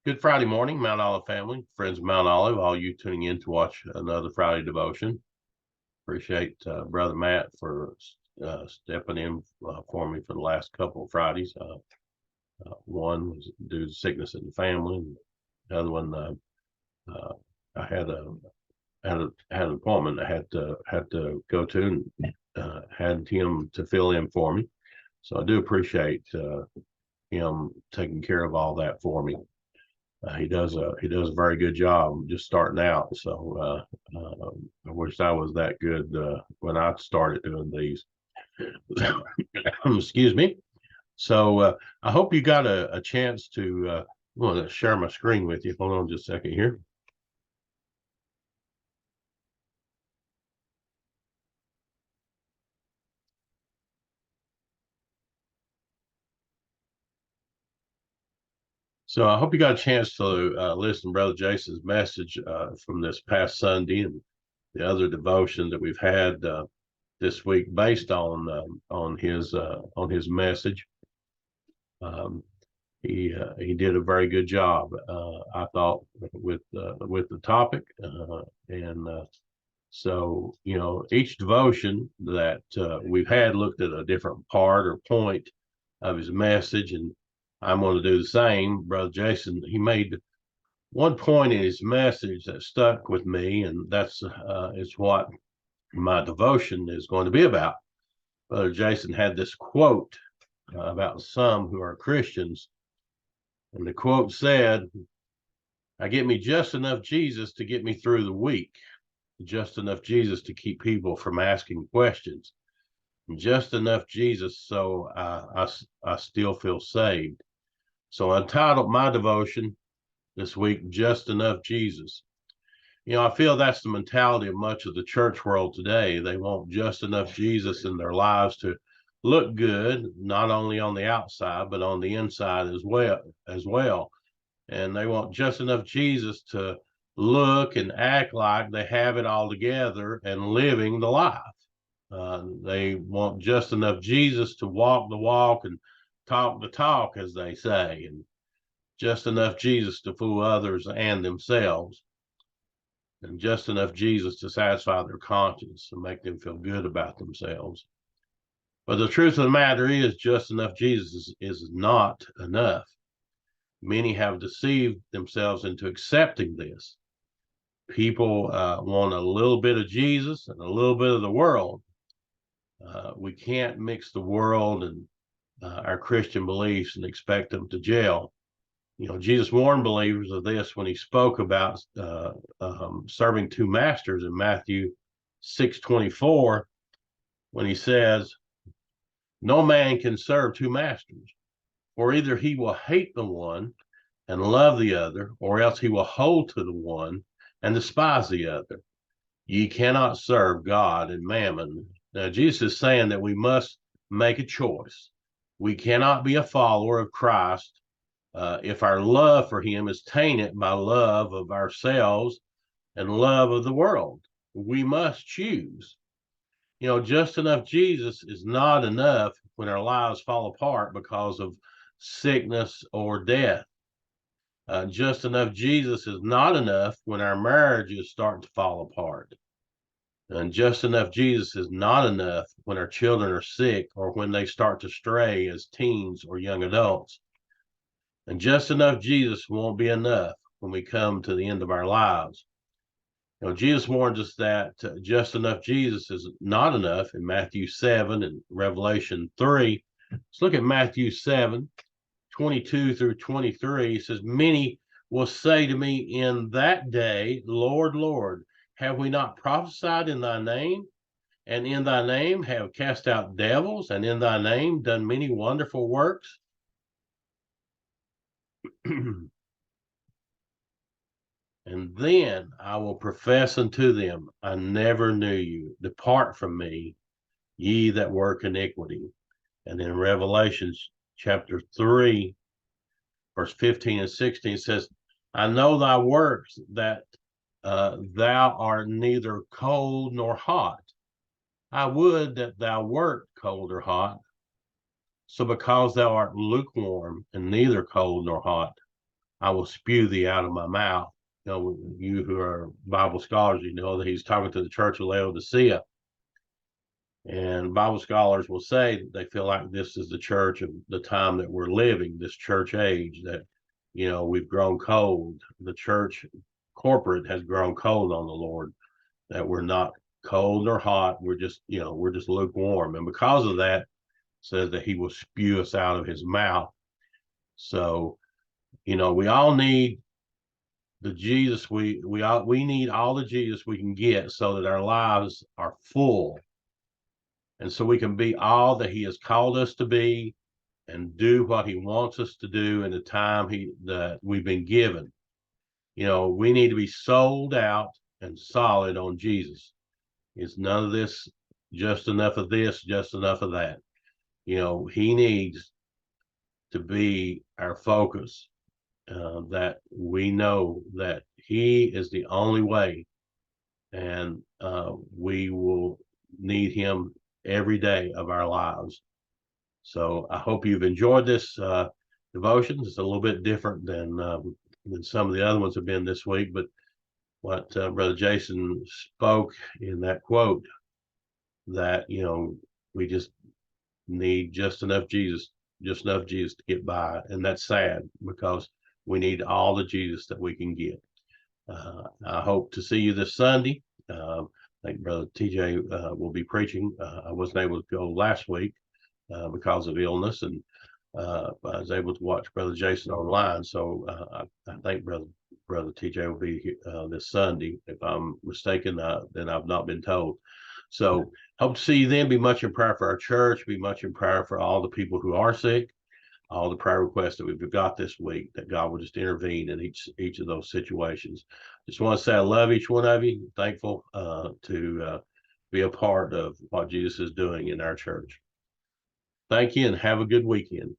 Good Friday morning, Mount Olive family, friends of Mount Olive, all you tuning in to watch another Friday devotion. Appreciate Brother Matt for stepping in for me for the last couple of Fridays. One was due to sickness in the family, and the other one uh, I had an appointment I had to go to, and had him to fill in for me. So I do appreciate him taking care of all that for me. He does a very good job just starting out. So I wish I was that good when I started doing these. Excuse me. So I hope you got a chance to. Want to share my screen with you. Hold on just a second here. So I hope you got a chance to listen to Brother Jason's message from this past Sunday and the other devotion that we've had this week based on his message. Um, he did a very good job, I thought, with the topic, and so each devotion that we've had looked at a different part or point of his message, and I'm going to do the same. Brother Jason, he made one point in his message that stuck with me, and that's is what my devotion is going to be about. Brother Jason had this quote about some who are Christians, and the quote said, I get me just enough Jesus to get me through the week, just enough Jesus to keep people from asking questions, and just enough Jesus so I still feel saved. So I entitled my devotion this week, Just Enough Jesus. I feel that's the mentality of much of the church world today. They want just enough Jesus in their lives to look good, not only on the outside, but on the inside as well. And they want just enough Jesus to look and act like they have it all together and living the life. They want just enough Jesus to walk the walk and talk the talk, as they say, and just enough Jesus to fool others and themselves, and just enough Jesus to satisfy their conscience and make them feel good about themselves. But the truth of the matter is, just enough Jesus is not enough. Many have deceived themselves into accepting this. People want a little bit of Jesus and a little bit of the world. We can't mix the world and our Christian beliefs and expect them to gel. Jesus warned believers of this when he spoke about serving two masters in Matthew 6:24, when he says, no man can serve two masters, for either he will hate the one and love the other, or else he will hold to the one and despise the other. Ye cannot serve God and mammon. Now, Jesus is saying that we must make a choice. We cannot be a follower of Christ if our love for him is tainted by love of ourselves and love of the world. We must choose. Just enough Jesus is not enough when our lives fall apart because of sickness or death. Just enough Jesus is not enough when our marriages start to fall apart. And just enough Jesus is not enough when our children are sick or when they start to stray as teens or young adults. And just enough Jesus won't be enough when we come to the end of our lives. Jesus warns us that just enough Jesus is not enough in Matthew 7 and Revelation 3. Let's look at Matthew 7:22 through 23. It says, many will say to me in that day, Lord, Lord, have we not prophesied in thy name? And in thy name have cast out devils, and in thy name done many wonderful works? And then I will profess unto them, I never knew you. Depart from me, ye that work iniquity. And in Revelation chapter 3, verse 15 and 16 says, I know thy works, that thou art neither cold nor hot. I would that thou wert cold or hot. So because thou art lukewarm and neither cold nor hot, I will spew thee out of my mouth. You know, you who are Bible scholars, you know that he's talking to the church of Laodicea. And Bible scholars will say they feel like this is the church of the time that we're living, this church age, that, you know, we've grown cold. The church corporate has grown cold on the Lord, that we're not cold or hot. We're just, you know, we're just lukewarm. And because of that, says that he will spew us out of his mouth. So, you know, we all need the Jesus. We need all the Jesus we can get so that our lives are full. And so we can be all that he has called us to be and do what he wants us to do in the time that we've been given. You know, we need to be sold out and solid on Jesus. It's none of this, just enough of this, just enough of that. You know, he needs to be our focus, that we know that he is the only way, and we will need him every day of our lives. So I hope you've enjoyed this devotion. It's a little bit different than some of the other ones have been this week, but what Brother Jason spoke in that quote, that, you know, we just need just enough Jesus to get by. And that's sad because we need all the Jesus that we can get. I hope to see you this Sunday. I think Brother TJ will be preaching. I wasn't able to go last week because of illness, and I was able to watch Brother Jason online. So I think Brother TJ will be this Sunday. If I'm mistaken, then I've not been told. So hope to see you then. Be much in prayer for our church. Be much in prayer for all the people who are sick. All the prayer requests that we've got this week, that God will just intervene in each of those situations. Just want to say I love each one of you. Thankful to be a part of what Jesus is doing in our church. Thank you and have a good weekend.